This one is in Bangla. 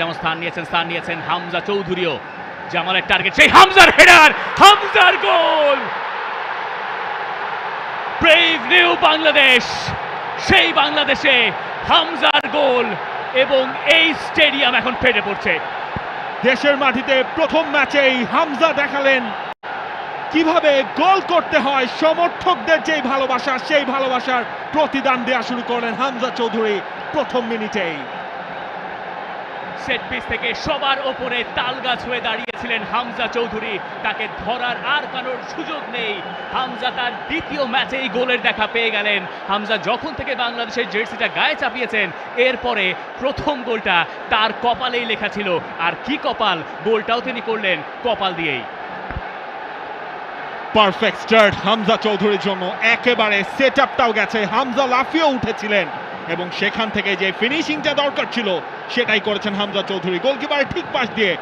যেমন স্থান নিয়েছেন হামজা চৌধুরীও। জামালের টার্গেট, সেই হামজার হেডার, হামজার গোল। ব্রেভ নিউ বাংলাদেশ, সেই বাংলাদেশে হামজার গোল এবং এই স্টেডিয়াম এখন ফেটে পড়ছে। দেশের মাটিতে প্রথম ম্যাচেই হামজা দেখালেন কিভাবে গোল করতে হয়। সমর্থকদের যেই ভালোবাসা, সেই ভালোবাসার প্রতিদান দেওয়া শুরু করলেন হামজা চৌধুরী প্রথম মিনিটেই। সেট পিস থেকে সবার ওপরে তালগাছ হয়ে দাঁড়িয়েছিলেন হামজা চৌধুরী, তাকে ধরার আর কারোর সুযোগ নেই। হামজা তার দ্বিতীয় ম্যাচেই গোলের দেখা পেয়ে গেলেন। হামজা যখন থেকে বাংলাদেশের জার্সিটা গায়ে চাপিয়েছেন, এরপরে প্রথম গোলটা তার কপালেই লেখা ছিল। আর কি কপাল, গোলটাও তিনি করলেন কপাল দিয়েই। পারফেক্ট স্টার্ট হামজা চৌধুরীর জন্য, একেবারে সেট আপটাও গেছে। হামজা লাফিয়ে উঠেছিলেন এবং সেখান থেকে যে ফিনিশিংটা দরকার ছিল সেটাই করেছেন হামজা চৌধুরী। গোলকিপারের ঠিক পাশ দিয়ে